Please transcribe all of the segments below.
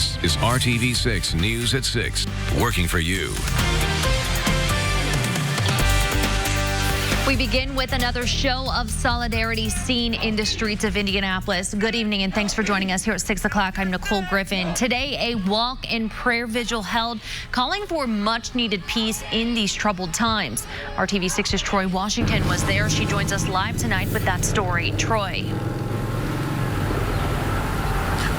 This is RTV6 News at 6, working for you. We begin with another show of solidarity seen in the streets of Indianapolis. Good evening and thanks for joining us here at 6 o'clock. I'm Nicole Griffin. Today, a walk and prayer vigil held calling for much needed peace in these troubled times. RTV6's Troy Washington was there. She joins us live tonight with that story. Troy.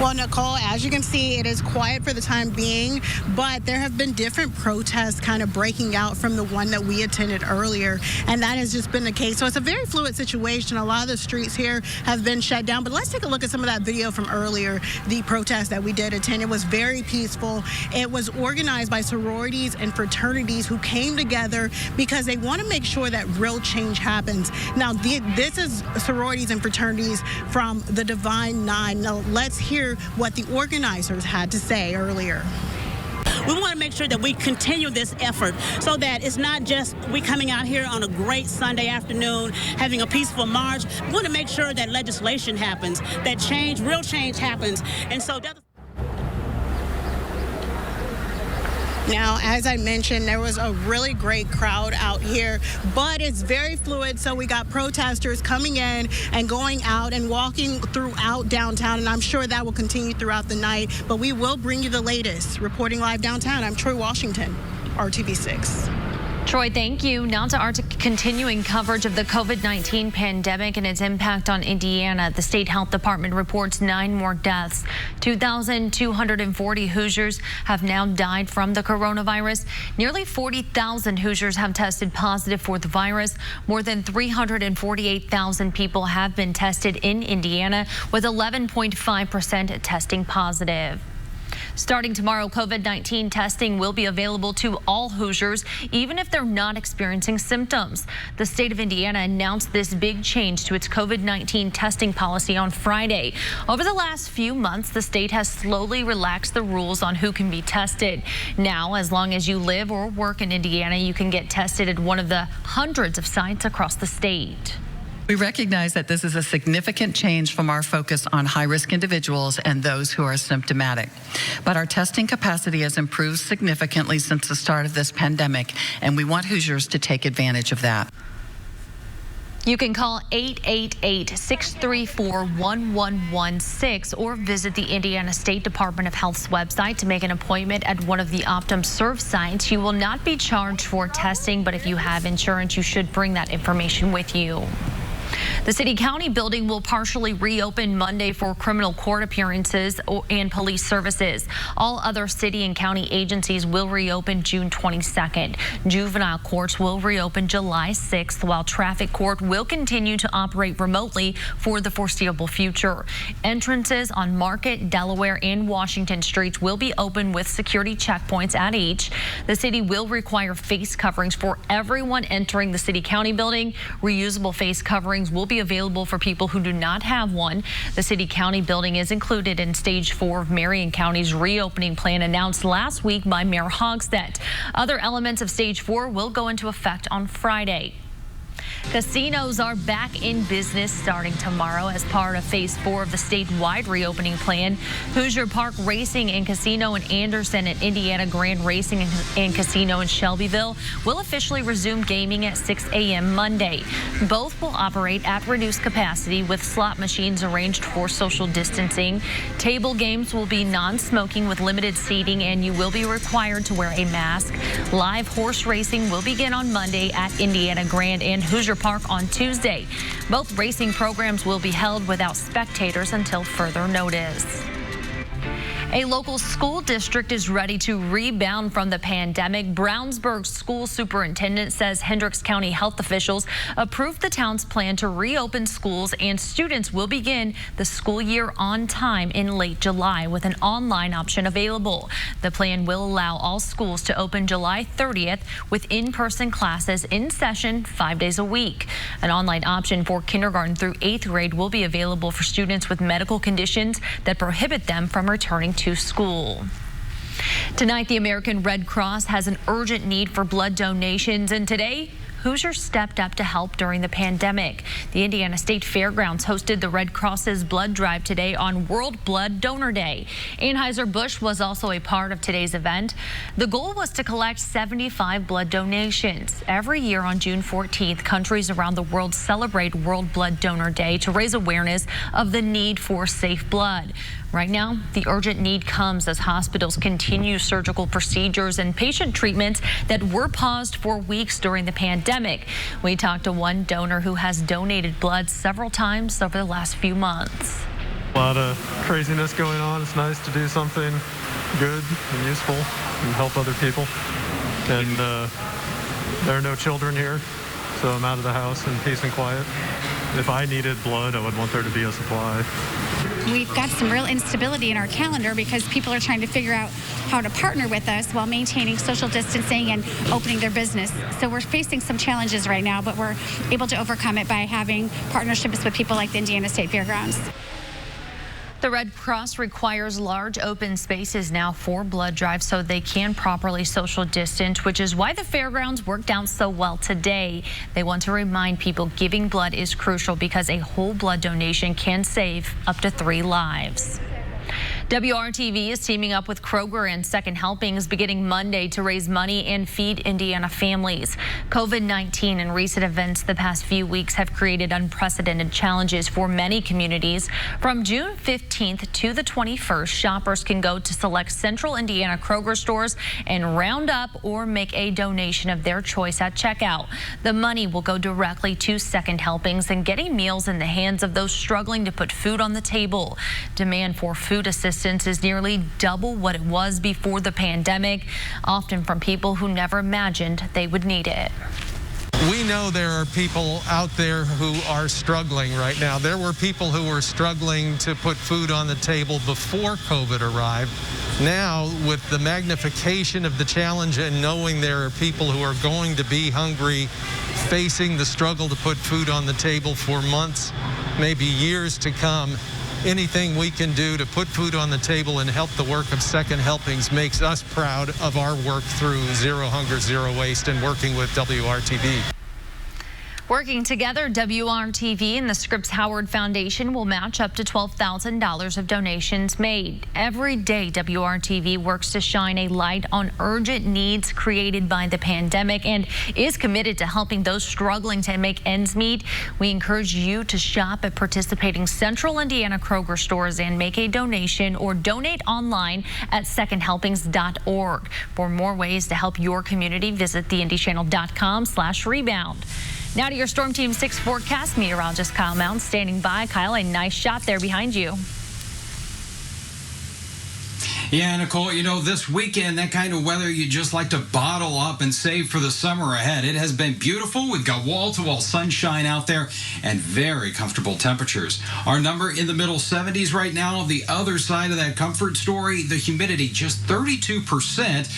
Well, Nicole, as you can see, it is quiet for the time being, but there have been different protests kind of breaking out from the one that we attended earlier, and that has just been the case. So it's a very fluid situation. A lot of the streets here have been shut down, but let's take a look at some of that video from earlier, the protest that we did attend. It was very peaceful. It was organized by sororities and fraternities who came together because they want to make sure that real change happens. Now, this is sororities and fraternities from the Divine Nine. Now, let's hear what the organizers had to say earlier. We want to make sure that we continue this effort so that it's not just we coming out here on a great Sunday afternoon, having a peaceful march. We want to make sure that legislation happens, that change, real change happens. And so that's... Now, as I mentioned, there was a really great crowd out here, but it's very fluid. So we got protesters coming in and going out and walking throughout downtown, and I'm sure that will continue throughout the night. But we will bring you the latest. Reporting live downtown, I'm Troy Washington, RTV6. Troy, thank you. Now to our continuing coverage of the COVID-19 pandemic and its impact on Indiana. The state health department reports 9 more deaths. 2,240 Hoosiers have now died from the coronavirus. Nearly 40,000 Hoosiers have tested positive for the virus. More than 348,000 people have been tested in Indiana, with 11.5% testing positive. Starting tomorrow, COVID-19 testing will be available to all Hoosiers, even if they're not experiencing symptoms. The state of Indiana announced this big change to its COVID-19 testing policy on Friday. Over the last few months, the state has slowly relaxed the rules on who can be tested. Now, as long as you live or work in Indiana, you can get tested at one of the hundreds of sites across the state. We recognize that this is a significant change from our focus on high-risk individuals and those who are symptomatic. But our testing capacity has improved significantly since the start of this pandemic, and we want Hoosiers to take advantage of that. You can call 888-634-1116 or visit the Indiana State Department of Health's website to make an appointment at one of the Optum Serve sites. You will not be charged for testing, but if you have insurance, you should bring that information with you. The city-county building will partially reopen Monday for criminal court appearances and police services. All other city and county agencies will reopen June 22nd. Juvenile courts will reopen July 6th, while traffic court will continue to operate remotely for the foreseeable future. Entrances on Market, Delaware, and Washington streets will be open with security checkpoints at each. The city will require face coverings for everyone entering the city-county building. Reusable face coverings will be available for people who do not have one. The city-county building is included in Stage 4 of Marion County's reopening plan announced last week by Mayor Hogstedt. Other elements of Stage 4 will go into effect on Friday. Casinos are back in business starting tomorrow as part of Phase 4 of the statewide reopening plan. Hoosier Park Racing and Casino in Anderson and Indiana Grand Racing and Casino in Shelbyville will officially resume gaming at 6 a.m. Monday. Both will operate at reduced capacity with slot machines arranged for social distancing. Table games will be non-smoking with limited seating, and you will be required to wear a mask. Live horse racing will begin on Monday at Indiana Grand and Hoosier Park on Tuesday. Both racing programs will be held without spectators until further notice. A local school district is ready to rebound from the pandemic. Brownsburg school superintendent says Hendricks County health officials approved the town's plan to reopen schools, and students will begin the school year on time in late July with an online option available. The plan will allow all schools to open July 30th with in-person classes in session 5 days a week. An online option for kindergarten through 8th grade will be available for students with medical conditions that prohibit them from returning to school. Tonight, the American Red Cross has an urgent need for blood donations, and today, Hoosiers stepped up to help during the pandemic. The Indiana State Fairgrounds hosted the Red Cross's blood drive today on World Blood Donor Day. Anheuser-Busch was also a part of today's event. The goal was to collect 75 blood donations. Every year on June 14th, countries around the world celebrate World Blood Donor Day to raise awareness of the need for safe blood. Right now, the urgent need comes as hospitals continue surgical procedures and patient treatments that were paused for weeks during the pandemic. We talked to one donor who has donated blood several times over the last few months. A lot of craziness going on. It's nice to do something good and useful and help other people. And there are no children here, so I'm out of the house in peace and quiet. If I needed blood, I would want there to be a supply. We've got some real instability in our calendar because people are trying to figure out how to partner with us while maintaining social distancing and opening their business. So we're facing some challenges right now, but we're able to overcome it by having partnerships with people like the Indiana State Fairgrounds. The Red Cross requires large open spaces now for blood drives so they can properly social distance, which is why the fairgrounds worked out so well today. They want to remind people giving blood is crucial because a whole blood donation can save up to 3 lives. WRTV is teaming up with Kroger and Second Helpings beginning Monday to raise money and feed Indiana families. COVID-19 and recent events the past few weeks have created unprecedented challenges for many communities. From June 15th to the 21st, shoppers can go to select Central Indiana Kroger stores and round up or make a donation of their choice at checkout. The money will go directly to Second Helpings and getting meals in the hands of those struggling to put food on the table. Demand for food assistance is nearly double what it was before the pandemic, often from people who never imagined they would need it. We know there are people out there who are struggling right now. There were people who were struggling to put food on the table before COVID arrived. Now, with the magnification of the challenge and knowing there are people who are going to be hungry, facing the struggle to put food on the table for months, maybe years to come, anything we can do to put food on the table and help the work of Second Helpings makes us proud of our work through Zero Hunger, Zero Waste and working with WRTV. Working together, WRTV and the Scripps Howard Foundation will match up to $12,000 of donations made. Every day, WRTV works to shine a light on urgent needs created by the pandemic and is committed to helping those struggling to make ends meet. We encourage you to shop at participating Central Indiana Kroger stores and make a donation or donate online at secondhelpings.org. For more ways to help your community, visit theindychannel.com/rebound. Now to your Storm Team 6 forecast. Meteorologist Kyle Mounds standing by. Kyle, a nice shot there behind you. Yeah, Nicole, you know, this weekend, that kind of weather you just like to bottle up and save for the summer ahead. It has been beautiful. We've got wall-to-wall sunshine out there and very comfortable temperatures. Our number in the middle 70s right now. The other side of that comfort story, the humidity just 32%.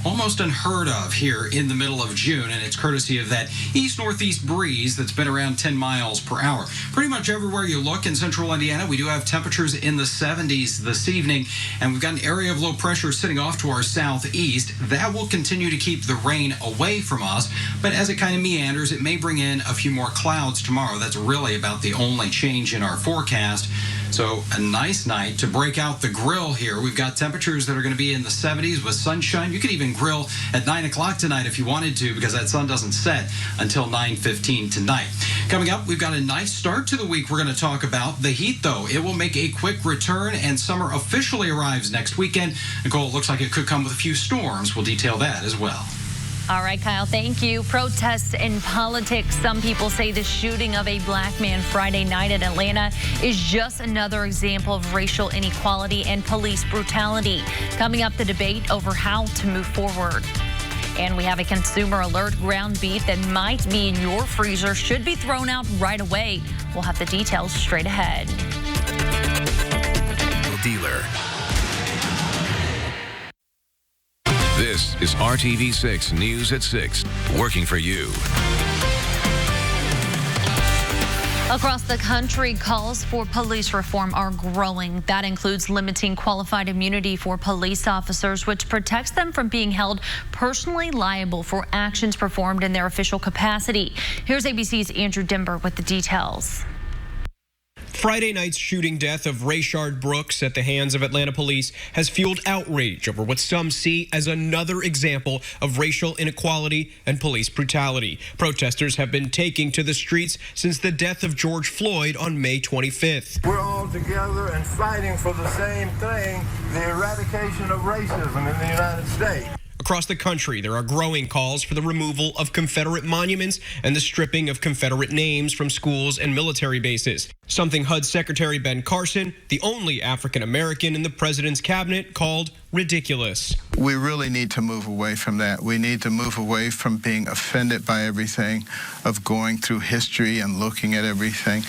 Almost unheard of here in the middle of June, and it's courtesy of that east-northeast breeze that's been around 10 miles per hour. Pretty much everywhere you look in central Indiana, we do have temperatures in the 70s this evening, and we've got an area of low pressure sitting off to our southeast. That will continue to keep the rain away from us, but as it kind of meanders, it may bring in a few more clouds tomorrow. That's really about the only change in our forecast. So a nice night to break out the grill here. We've got temperatures that are going to be in the 70s with sunshine. You could even grill at 9 o'clock tonight if you wanted to, because that sun doesn't set until 9:15 tonight. Coming up, we've got a nice start to the week. We're going to talk about the heat, though. It will make a quick return, and summer officially arrives next weekend. Nicole, it looks like it could come with a few storms. We'll detail that as well. All right, Kyle, thank you. Protests in politics. Some people say the shooting of a black man Friday night in Atlanta is just another example of racial inequality and police brutality. Coming up, the debate over how to move forward. And we have a consumer alert. Ground beef that might be in your freezer should be thrown out right away. We'll have the details straight ahead. Dealer. This is RTV6 News at 6, working for you. Across the country, calls for police reform are growing. That includes limiting qualified immunity for police officers, which protects them from being held personally liable for actions performed in their official capacity. Here's ABC's Andrew Dimber with the details. Friday night's shooting death of Rayshard Brooks at the hands of Atlanta police has fueled outrage over what some see as another example of racial inequality and police brutality. Protesters have been taking to the streets since the death of George Floyd on May 25th. We're all together and fighting for the same thing, the eradication of racism in the United States. Across the country, there are growing calls for the removal of Confederate monuments and the stripping of Confederate names from schools and military bases. Something HUD Secretary Ben Carson, the only African American in the president's cabinet, called ridiculous. We really need to move away from that. We need to move away from being offended by everything, of going through history and looking at everything,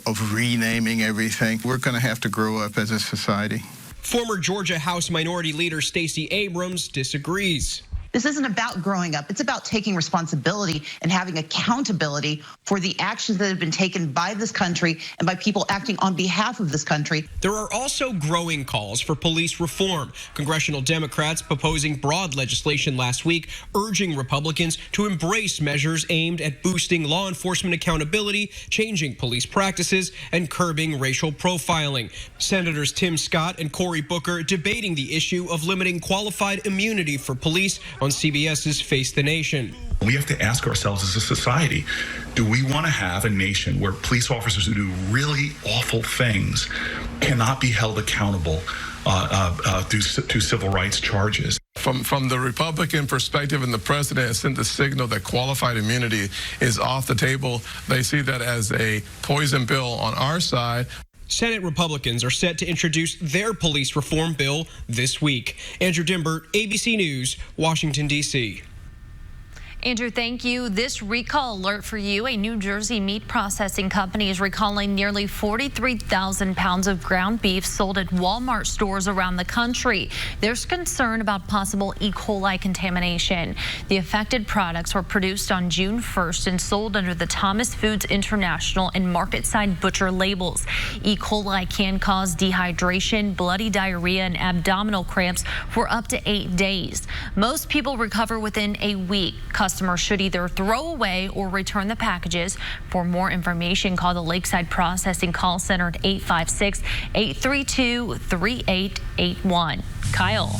of renaming everything. We're going to have to grow up as a society. Former Georgia House Minority Leader Stacey Abrams disagrees. This isn't about growing up. It's about taking responsibility and having accountability for the actions that have been taken by this country and by people acting on behalf of this country. There are also growing calls for police reform. Congressional Democrats proposing broad legislation last week, urging Republicans to embrace measures aimed at boosting law enforcement accountability, changing police practices, and curbing racial profiling. Senators Tim Scott and Cory Booker debating the issue of limiting qualified immunity for police on CBS's Face the Nation. We have to ask ourselves as a society, do we want to have a nation where police officers who do really awful things cannot be held accountable to civil rights charges? From the Republican perspective, and the president has sent the signal that qualified immunity is off the table. They see that as a poison pill on our side. Senate Republicans are set to introduce their police reform bill this week. Andrew Dimber, ABC News, Washington, D.C. Andrew, thank you. This recall alert for you. A New Jersey meat processing company is recalling nearly 43,000 pounds of ground beef sold at Walmart stores around the country. There's concern about possible E. coli contamination. The affected products were produced on June 1st and sold under the Thomas Foods International and Market Side Butcher labels. E. coli can cause dehydration, bloody diarrhea, and abdominal cramps for up to 8 days. Most people recover within a week. Customers should either throw away or return the packages. For more information, call the Lakeside Processing Call Center at 856-832-3881. Kyle.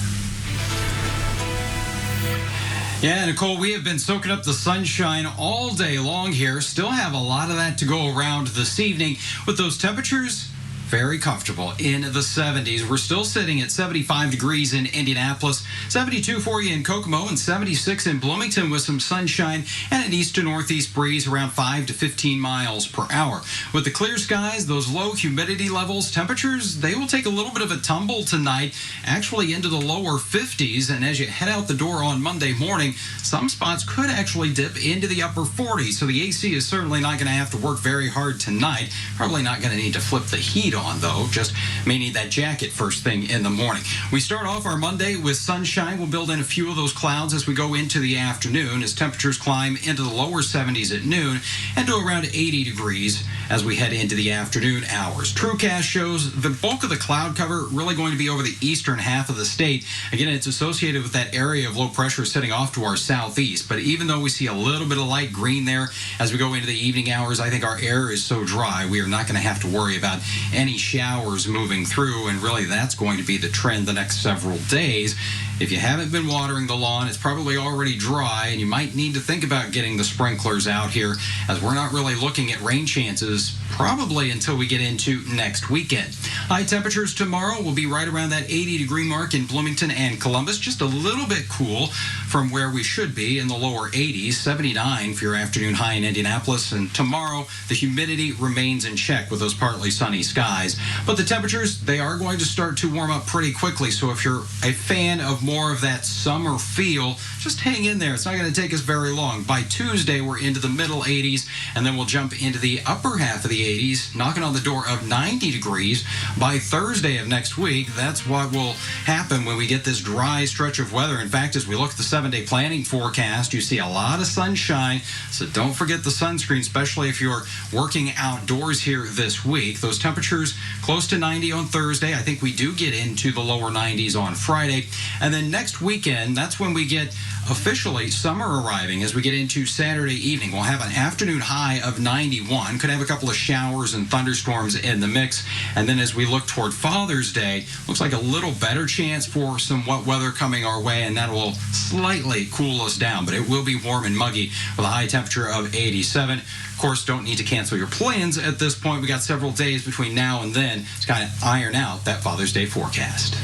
Yeah, Nicole, we have been soaking up the sunshine all day long here. Still have a lot of that to go around this evening with those temperatures. Very comfortable in the 70s. We're still sitting at 75 degrees in Indianapolis, 72 for you in Kokomo, and 76 in Bloomington with some sunshine and an east to northeast breeze around 5 to 15 miles per hour. With the clear skies, those low humidity levels, temperatures, they will take a little bit of a tumble tonight, actually into the lower 50s. And as you head out the door on Monday morning, some spots could actually dip into the upper 40s. So the AC is certainly not going to have to work very hard tonight. Probably not going to need to flip the heat on, though, just may need that jacket first thing in the morning. We start off our Monday with sunshine. We'll build in a few of those clouds as we go into the afternoon as temperatures climb into the lower 70s at noon and to around 80 degrees as we head into the afternoon hours. TrueCast shows the bulk of the cloud cover really going to be over the eastern half of the state. Again, it's associated with that area of low pressure setting off to our southeast. But even though we see a little bit of light green there as we go into the evening hours, I think our air is so dry we are not going to have to worry about any showers moving through, and really that's going to be the trend the next several days. If you haven't been watering the lawn, it's probably already dry, and you might need to think about getting the sprinklers out here, as we're not really looking at rain chances probably until we get into next weekend. High temperatures tomorrow will be right around that 80-degree mark in Bloomington and Columbus, just a little bit cool from where we should be in the lower 80s, 79 for your afternoon high in Indianapolis. And tomorrow, the humidity remains in check with those partly sunny skies. But the temperatures, they are going to start to warm up pretty quickly. So if you're a fan of more more of that summer feel. Just hang in there. It's not going to take us very long. By Tuesday, we're into the middle 80s, and then we'll jump into the upper half of the 80s, knocking on the door of 90 degrees. By Thursday of next week, that's what will happen when we get this dry stretch of weather. In fact, as we look at the 7-day planning forecast, you see a lot of sunshine, so don't forget the sunscreen, especially if you're working outdoors here this week. Those temperatures close to 90 on Thursday. I think we do get into the lower 90s on Friday. And then next weekend, that's when we get officially summer arriving as we get into Saturday evening. We'll have an afternoon high of 91. Could have a couple of showers and thunderstorms in the mix. And then as we look toward Father's Day, looks like a little better chance for some wet weather coming our way, and that will slightly cool us down. But it will be warm and muggy with a high temperature of 87. Of course, don't need to cancel your plans at this point. We got several days between now and then to kind of iron out that Father's Day forecast.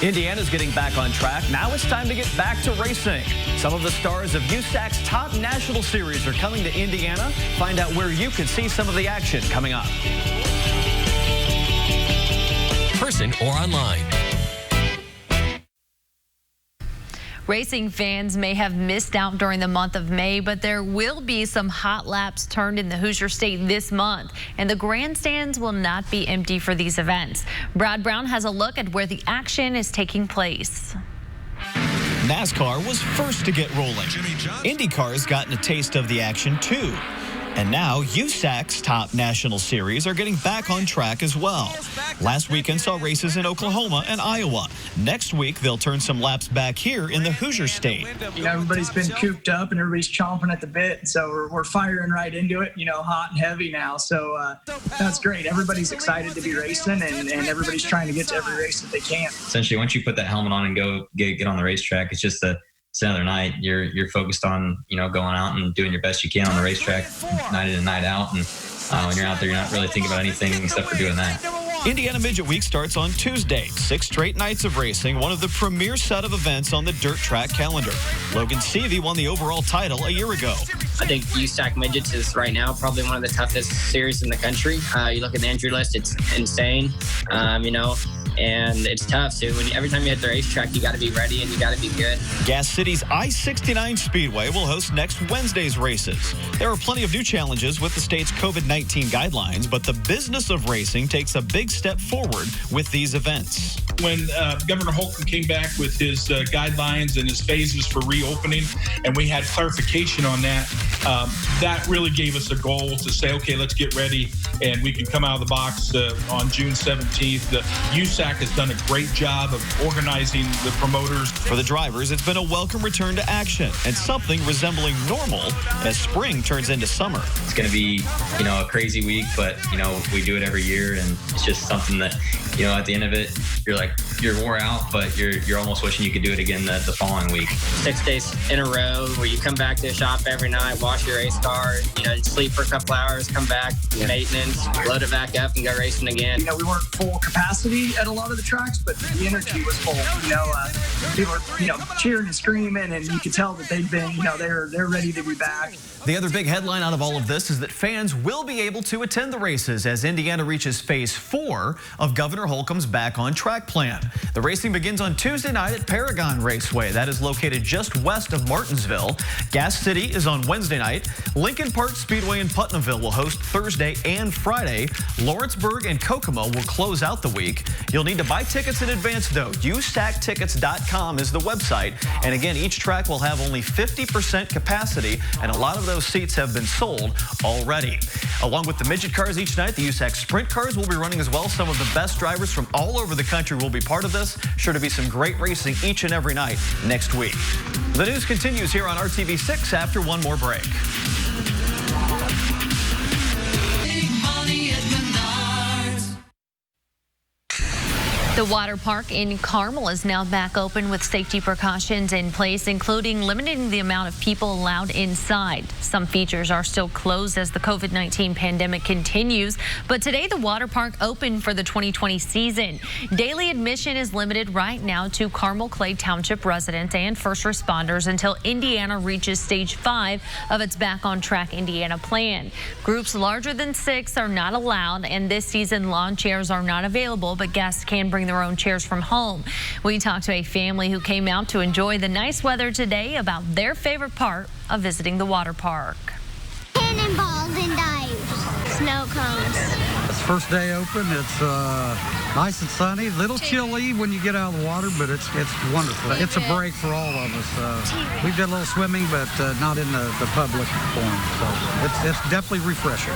Indiana's getting back on track. Now it's time to get back to racing. Some of the stars of USAC's top national series are coming to Indiana. Find out where you can see some of the action coming up. Person or online. Racing fans may have missed out during the month of May, but there will be some hot laps turned in the Hoosier State this month, and the grandstands will not be empty for these events. Brad Brown has a look at where the action is taking place. NASCAR was first to get rolling. IndyCar's gotten a taste of the action too. And now USAC's top national series are getting back on track as well. Last weekend saw races in Oklahoma and Iowa. Next week, they'll turn some laps back here in the Hoosier State. You know, everybody's been cooped up and everybody's chomping at the bit. So we're firing right into it, you know, hot and heavy now. So that's great. Everybody's excited to be racing and everybody's trying to get to every race that they can. Essentially, once you put that helmet on and go get on the racetrack, it's another night. You're focused on, you know, going out and doing your best you can on the racetrack night in and night out. And when you're out there, you're not really thinking about anything except for doing that. Indiana Midget Week starts on Tuesday. 6 straight nights of racing, one of the premier set of events on the dirt track calendar. Logan Seavey won the overall title a year ago. I think USAC Midgets is right now probably one of the toughest series in the country. You look at the entry list, it's insane, you know. And it's tough, so every time you hit the racetrack, you got to be ready and you got to be good. Gas City's I-69 Speedway will host next Wednesday's races. There are plenty of new challenges with the state's COVID-19 guidelines, but the business of racing takes a big step forward with these events. When Governor Holcomb came back with his guidelines and his phases for reopening, and we had clarification on that, that really gave us a goal to say, okay, let's get ready, and we can come out of the box on June 17th. The USAC has done a great job of organizing the promoters. For the drivers, it's been a welcome return to action and something resembling normal as spring turns into summer. It's going to be, you know, a crazy week, but, you know, we do it every year, and it's just something that, you know, at the end of it, you're wore out, but you're almost wishing you could do it again the following week. 6 days in a row where you come back to the shop every night, wash your race car, you know, sleep for a couple hours, come back, maintenance, load it back up, and go racing again. You know, we weren't full capacity at a lot of the tracks, but the energy was full. You know, people were, you know, cheering and screaming, and you could tell that they'd been, you know, they're ready to be back. The other big headline out of all of this is that fans will be able to attend the races as Indiana reaches phase 4 of Governor Holcomb's back on track plan. The racing begins on Tuesday night at Paragon Raceway. That is located just west of Martinsville. Gas City is on Wednesday night. Lincoln Park Speedway in Putnamville will host Thursday and Friday. Lawrenceburg and Kokomo will close out the week. You'll need to buy tickets in advance, though. USACtickets.com is the website. And again, each track will have only 50% capacity, and a lot of those seats have been sold already. Along with the midget cars each night, the USAC sprint cars will be running as well. Some of the best drivers from all over the country will be part of this. Sure to be some great racing each and every night next week. The news continues here on RTV6 after one more break. The water park in Carmel is now back open with safety precautions in place, including limiting the amount of people allowed inside. Some features are still closed as the COVID-19 pandemic continues, but today the water park opened for the 2020 season. Daily admission is limited right now to Carmel Clay Township residents and first responders until Indiana reaches stage 5 of its Back on Track Indiana plan. Groups larger than 6 are not allowed, and this season lawn chairs are not available, but guests can bring their their own chairs from home. We talked to a family who came out to enjoy the nice weather today about their favorite part of visiting the water park. Cannonballs and dives. Snow cones. It's first day open. It's nice and sunny. A little chilly when you get out of the water, but it's wonderful. It's a break for all of us. We did a little swimming, but not in the public form. So it's definitely refreshing.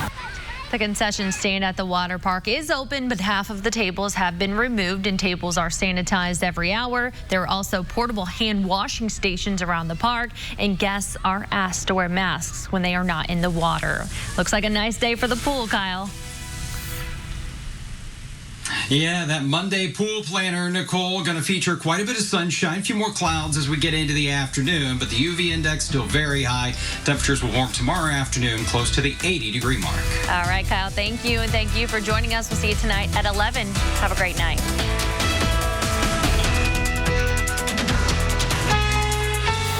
The concession stand at the water park is open, but half of the tables have been removed and tables are sanitized every hour. There are also portable hand washing stations around the park, and guests are asked to wear masks when they are not in the water. Looks like a nice day for the pool, Kyle. Yeah, that Monday pool planner, Nicole, going to feature quite a bit of sunshine, a few more clouds as we get into the afternoon, but the UV index still very high. Temperatures will warm tomorrow afternoon, close to the 80-degree mark. All right, Kyle, thank you, and thank you for joining us. We'll see you tonight at 11. Have a great night.